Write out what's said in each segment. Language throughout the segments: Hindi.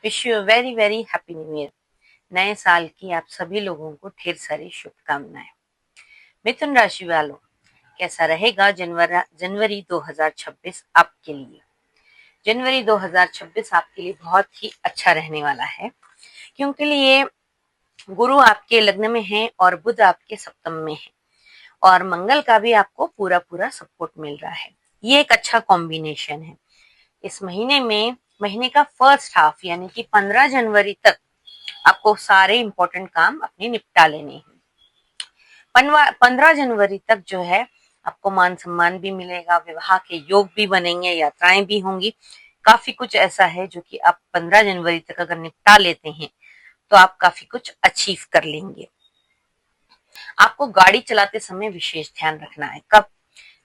Wish you very very happy new year. नए साल की आप सभी लोगों को ढेर सारी शुभकामनाएं। मिथुन राशि वालों, कैसा रहेगा जनवरी 2026 आपके लिए? जनवरी 2026 आपके लिए बहुत ही अच्छा रहने वाला है, क्योंकि ये गुरु आपके लग्न में है और बुध आपके सप्तम में है और मंगल का भी आपको पूरा पूरा सपोर्ट मिल रहा है। ये एक अच्छा कॉम्बिनेशन है। इस महीने का फर्स्ट हाफ यानी कि 15 जनवरी तक आपको सारे इंपॉर्टेंट काम अपने निपटा लेने हैं। 15 जनवरी तक जो है आपको मान सम्मान भी मिलेगा, विवाह के योग भी बनेंगे, यात्राएं भी होंगी। काफी कुछ ऐसा है जो कि आप 15 जनवरी तक अगर निपटा लेते हैं तो आप काफी कुछ अचीव कर लेंगे। आपको गाड़ी चलाते समय विशेष ध्यान रखना है। कब?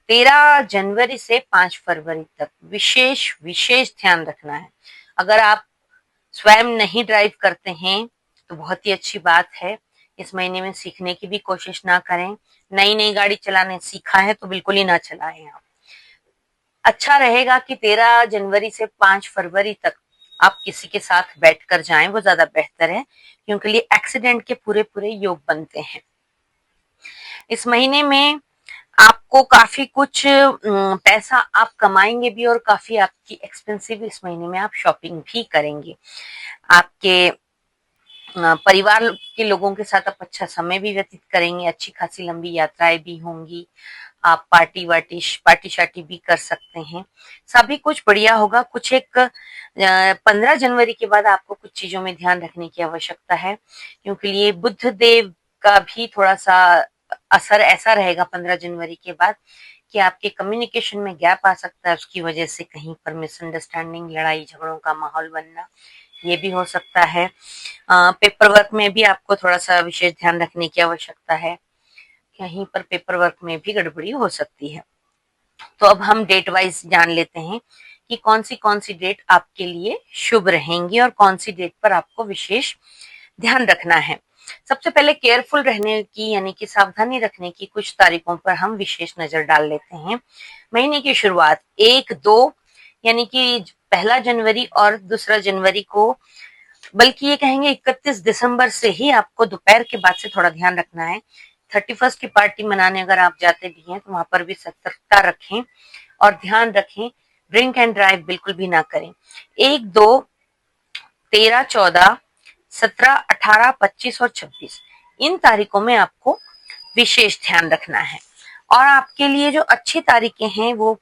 13 जनवरी से 5 फरवरी तक विशेष विशेष ध्यान रखना है। अगर आप स्वयं नहीं ड्राइव करते हैं तो बहुत ही अच्छी बात है। इस महीने में सीखने की भी कोशिश ना करें। नई नई गाड़ी चलाने सीखा है तो बिल्कुल ही ना चलाएं आप। अच्छा रहेगा कि 13 जनवरी से 5 फरवरी तक आप किसी के साथ बैठकर जाएं, वो ज्यादा बेहतर है, क्योंकि ये एक्सीडेंट के पूरे पूरे योग बनते हैं। इस महीने में आपको काफी कुछ पैसा आप कमाएंगे भी और काफी आपकी एक्सपेंसिव इस महीने में आप शॉपिंग भी करेंगे। आपके परिवार के लोगों के साथ आप अच्छा समय भी व्यतीत करेंगे, अच्छी खासी लंबी यात्राएं भी होंगी, आप पार्टी शार्टी भी कर सकते हैं। सभी कुछ बढ़िया होगा। कुछ एक 15 जनवरी के बाद आपको कुछ चीजों में ध्यान रखने की आवश्यकता है, क्योंकि ये बुध देव का भी थोड़ा सा असर ऐसा रहेगा 15 जनवरी के बाद कि आपके कम्युनिकेशन में गैप आ सकता है। उसकी वजह से कहीं पर मिसअंडरस्टैंडिंग, लड़ाई झगड़ों का माहौल बनना, ये भी हो सकता है। पेपर वर्क में भी आपको थोड़ा सा विशेष ध्यान रखने की आवश्यकता है। कहीं पर पेपर वर्क में भी गड़बड़ी हो सकती है। तो अब हम डेट वाइज जान लेते हैं कि कौन सी डेट आपके लिए शुभ रहेंगी और कौन सी डेट पर आपको विशेष ध्यान रखना है। सबसे पहले केयरफुल रहने की यानी कि सावधानी रखने की कुछ तारीखों पर हम विशेष नजर डाल लेते हैं। महीने की शुरुआत 1-2 यानी कि 1 जनवरी और 2 जनवरी को, बल्कि ये कहेंगे 31 दिसंबर से ही आपको दोपहर के बाद से थोड़ा ध्यान रखना है। 31 की पार्टी मनाने अगर आप जाते भी हैं तो वहां पर भी सतर्कता रखें और ध्यान रखें, ड्रिंक एंड ड्राइव बिल्कुल भी ना करें। 1-2, 13, 14, 17, 18, 25 और 26 इन तारीखों में आपको विशेष ध्यान रखना है। और आपके लिए जो अच्छी तारीखें हैं वो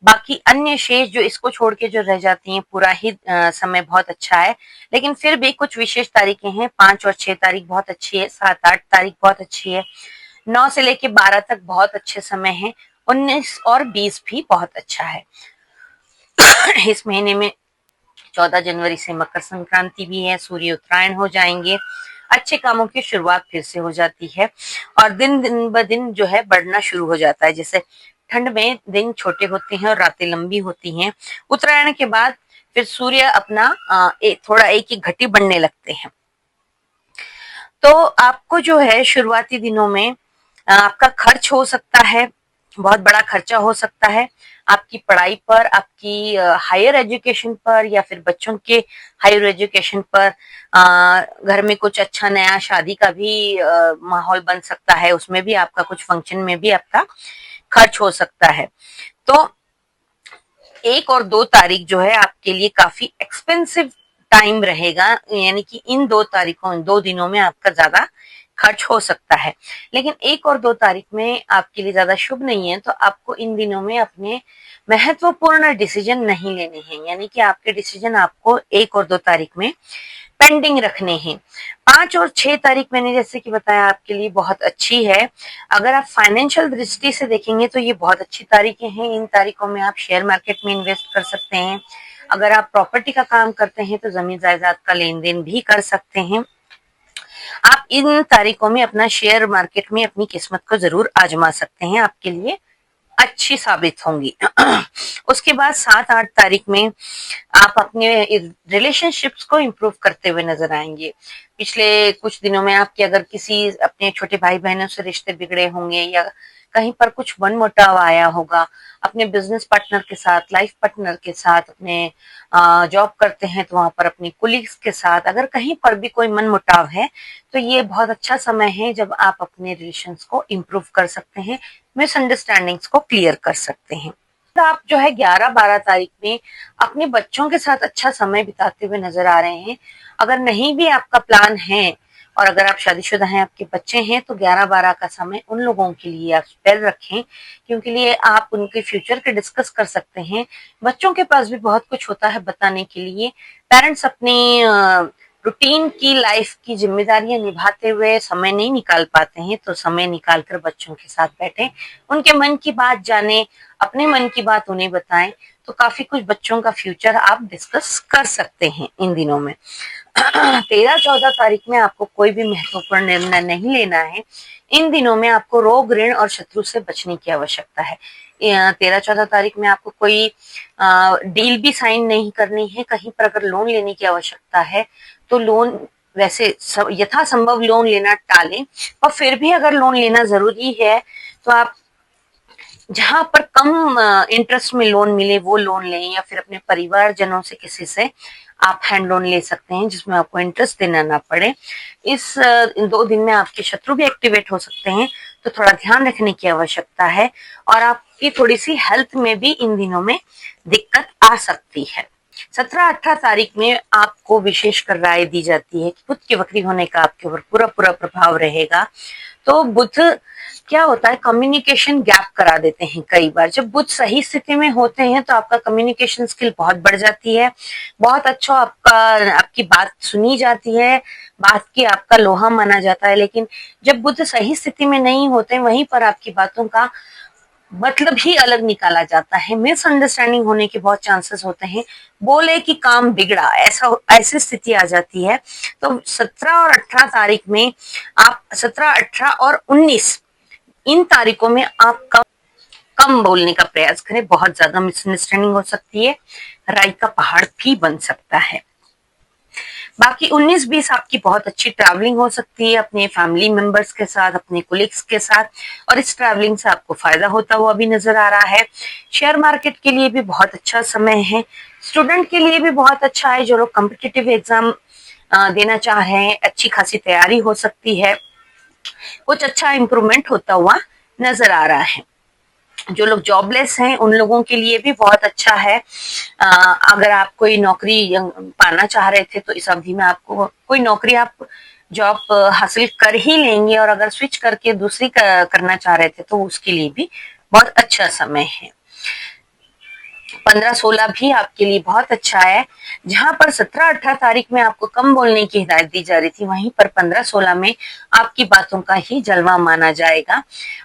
बाकी अन्य शेष जो इसको छोड़ के जो रह जाती हैं, पूरा ही समय बहुत अच्छा है, लेकिन फिर भी कुछ विशेष तारीखें हैं। 5 और 6 तारीख बहुत अच्छी है, 7-8 तारीख बहुत अच्छी है, 9 से लेके 12 तक बहुत अच्छे समय है, 19 और 20 भी बहुत अच्छा है। इस महीने में 14 जनवरी से मकर संक्रांति भी है, सूर्य उत्तरायण हो जाएंगे, अच्छे कामों की शुरुआत फिर से हो जाती है और दिन ब दिन जो है बढ़ना शुरू हो जाता है। जैसे ठंड में दिन छोटे होते हैं और रातें लंबी होती हैं, उत्तरायण के बाद फिर सूर्य अपना थोड़ा एक एक घटी बढ़ने लगते हैं। तो आपको जो है शुरुआती दिनों में आपका खर्च हो सकता है, बहुत बड़ा खर्चा हो सकता है आपकी पढ़ाई पर, आपकी हायर एजुकेशन पर या फिर बच्चों के हायर एजुकेशन पर। घर में कुछ अच्छा नया शादी का भी माहौल बन सकता है, उसमें भी आपका कुछ फंक्शन में भी आपका खर्च हो सकता है। तो 1 और 2 तारीख जो है आपके लिए काफी एक्सपेंसिव टाइम रहेगा, यानी कि इन 2 तारीखों, इन 2 दिनों में आपका ज्यादा खर्च हो सकता है। लेकिन 1 और 2 तारीख में आपके लिए ज्यादा शुभ नहीं है, तो आपको इन दिनों में अपने महत्वपूर्ण डिसीजन नहीं लेने हैं, यानी कि आपके डिसीजन आपको 1 और 2 तारीख में पेंडिंग रखने हैं। 5 और 6 तारीख मैंने जैसे कि बताया आपके लिए बहुत अच्छी है। अगर आप फाइनेंशियल दृष्टि से देखेंगे तो ये बहुत अच्छी तारीखें हैं। इन तारीखों में आप शेयर मार्केट में इन्वेस्ट कर सकते हैं। अगर आप प्रॉपर्टी का काम करते हैं तो जमीन जायदाद का लेन देन भी कर सकते हैं। आप इन तारीखों में अपना शेयर मार्केट में अपनी किस्मत को जरूर आजमा सकते हैं, आपके लिए अच्छी साबित होंगी। उसके बाद 7-8 तारीख में आप अपने रिलेशनशिप्स को इम्प्रूव करते हुए नजर आएंगे। पिछले कुछ दिनों में आपके अगर किसी अपने छोटे भाई बहनों से रिश्ते बिगड़े होंगे या कहीं पर कुछ मनमुटाव आया होगा, अपने बिजनेस पार्टनर के साथ, लाइफ पार्टनर के साथ, अपने जॉब करते हैं तो वहां पर अपने कुलीग्स के साथ अगर कहीं पर भी कोई मनमुटाव है तो ये बहुत अच्छा समय है जब आप अपने रिलेशंस को इम्प्रूव कर सकते हैं, मिसअंडरस्टैंडिंग्स को क्लियर कर सकते हैं। तो आप जो है 11-12 तारीख में अपने बच्चों के साथ अच्छा समय बिताते हुए नजर आ रहे हैं। अगर नहीं भी आपका प्लान है और अगर आप शादीशुदा हैं, आपके बच्चे हैं, तो 11-12 का समय उन लोगों के लिए आप स्पेयर रखें, क्योंकि लिए आप उनके फ्यूचर के डिस्कस कर सकते हैं। बच्चों के पास भी बहुत कुछ होता है बताने के लिए। पेरेंट्स अपनी रूटीन की लाइफ की जिम्मेदारियां निभाते हुए समय नहीं निकाल पाते हैं, तो समय निकाल कर बच्चों के साथ बैठें, उनके मन की बात जाने, अपने मन की बात उन्हें बताएं, तो काफी कुछ बच्चों का फ्यूचर आप डिस्कस कर सकते हैं इन दिनों में। 13-14 तारीख में आपको कोई भी महत्वपूर्ण निर्णय नहीं लेना है। इन दिनों में आपको रोग, ऋण और शत्रु से बचने की आवश्यकता है। 13-14 तारीख में आपको कोई डील भी साइन नहीं करनी है। कहीं पर अगर लोन लेने की आवश्यकता है तो लोन वैसे यथासंभव लोन लेना टालें, और फिर भी अगर लोन लेना जरूरी है तो आप जहां पर कम इंटरेस्ट में लोन मिले वो लोन लें, या फिर अपने परिवारजनों से किसी से आप हैंड लोन ले सकते हैं जिसमें आपको इंटरेस्ट देना ना पड़े। इन 2 दिन में आपके शत्रु भी एक्टिवेट हो सकते हैं, तो थोड़ा ध्यान रखने की आवश्यकता है, और आपकी थोड़ी सी हेल्थ में भी इन दिनों में दिक्कत आ सकती है। 17-18 तारीख में आपको विशेषकर राय दी जाती है कि बुध के वक्री होने का आपके ऊपर पूरा पूरा प्रभाव रहेगा। तो बुध क्या होता है, कम्युनिकेशन गैप करा देते हैं कई बार। जब बुध सही स्थिति में होते हैं तो आपका कम्युनिकेशन स्किल बहुत बढ़ जाती है, बहुत अच्छा आपकी बात सुनी जाती है, बात की आपका लोहा माना जाता है। लेकिन जब बुध सही स्थिति में नहीं होते, वहीं पर आपकी बातों का मतलब ही अलग निकाला जाता है, मिसअंडरस्टैंडिंग होने के बहुत चांसेस होते हैं, बोले कि काम बिगड़ा, ऐसी स्थिति आ जाती है। तो 17 और 18 तारीख में आप 17, 18 और 19 इन तारीखों में आप कम बोलने का प्रयास करें। बहुत ज्यादा मिसअंडरस्टैंडिंग हो सकती है, राई का पहाड़ भी बन सकता है। बाकी 19-20 आपकी बहुत अच्छी ट्रैवलिंग हो सकती है अपने फैमिली मेंबर्स के साथ, अपने कोलिग्स के साथ, और इस ट्रैवलिंग से आपको फायदा होता हुआ भी नजर आ रहा है। शेयर मार्केट के लिए भी बहुत अच्छा समय है, स्टूडेंट के लिए भी बहुत अच्छा है। जो लोग कॉम्पिटिटिव एग्जाम देना चाह रहे हैं, अच्छी खासी तैयारी हो सकती है, कुछ अच्छा इंप्रूवमेंट होता हुआ नजर आ रहा है। जो लोग जॉबलेस हैं उन लोगों के लिए भी बहुत अच्छा है। अगर आप कोई नौकरी पाना चाह रहे थे तो इस अवधि में आपको कोई नौकरी, आप जॉब हासिल कर ही लेंगे, और अगर स्विच करके दूसरी करना चाह रहे थे तो उसके लिए भी बहुत अच्छा समय है। 15-16 भी आपके लिए बहुत अच्छा है। जहां पर 17-18 तारीख में आपको कम बोलने की हिदायत दी जा रही थी, वहीं पर 15-16 में आपकी बातों का ही जलवा माना जाएगा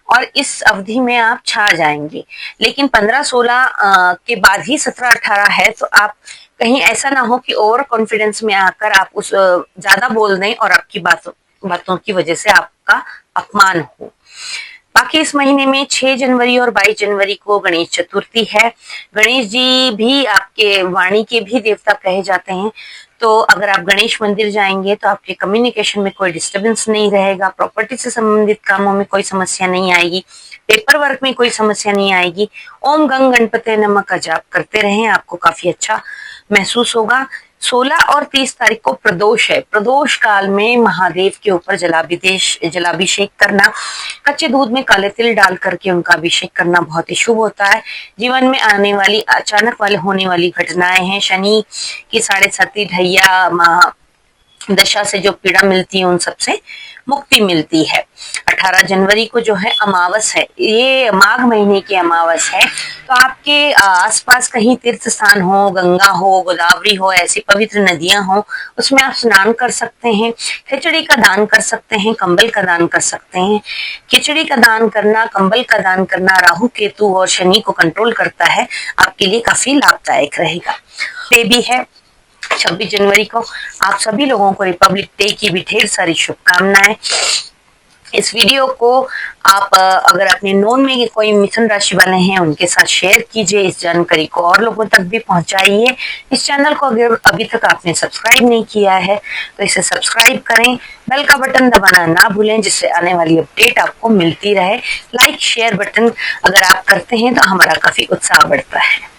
और इस अवधि में आप छा जाएंगे। लेकिन 15-16 के बाद ही 17-18 है, तो आप कहीं ऐसा ना हो कि ओवर कॉन्फिडेंस में आकर आप उस ज्यादा बोल दें और आपकी बातों की वजह से आपका अपमान हो। बाकी इस महीने में 6 जनवरी और 22 जनवरी को गणेश चतुर्थी है। गणेश जी भी आपके वाणी के भी देवता कहे जाते हैं, तो अगर आप गणेश मंदिर जाएंगे तो आपके कम्युनिकेशन में कोई डिस्टरबेंस नहीं रहेगा, प्रॉपर्टी से संबंधित कामों में कोई समस्या नहीं आएगी, पेपर वर्क में कोई समस्या नहीं आएगी। ओम गंग गणपते नमः का जाप करते रहें, आपको काफी अच्छा महसूस होगा। 16 और 30 तारीख को प्रदोष है। प्रदोष काल में महादेव के ऊपर जलाभिषेक करना, कच्चे दूध में काले तिल डाल करके उनका अभिषेक करना बहुत ही शुभ होता है। जीवन में आने वाली अचानक वाले होने वाली घटनाएं हैं, शनि की 7.5 ढैया दशा से जो पीड़ा मिलती है उन सबसे मुक्ति मिलती है। 18 जनवरी को जो है अमावस है, ये माघ महीने की अमावस है, तो आपके आसपास कहीं तीर्थ स्थान हो, गंगा हो, गोदावरी हो, ऐसी पवित्र नदियां हो, उसमें आप स्नान कर सकते हैं, खिचड़ी का दान कर सकते हैं, कंबल का दान कर सकते हैं। खिचड़ी का दान करना, कंबल का दान करना राहु केतु और शनि को कंट्रोल करता है, आपके लिए काफी लाभदायक रहेगा। ये भी है 26 जनवरी को। आप सभी लोगों को रिपब्लिक डे की भी ढेर सारी शुभकामनाएं। इस वीडियो को आप अगर अपने नोन में कोई मिथुन राशि वाले हैं उनके साथ शेयर कीजिए, इस जानकारी को और लोगों तक भी पहुंचाइए। इस चैनल को अगर अभी तक आपने सब्सक्राइब नहीं किया है तो इसे सब्सक्राइब करें, बेल का बटन दबाना ना भूलें जिससे आने वाली अपडेट आपको मिलती रहे। लाइक शेयर बटन अगर आप करते हैं तो हमारा काफी उत्साह बढ़ता है।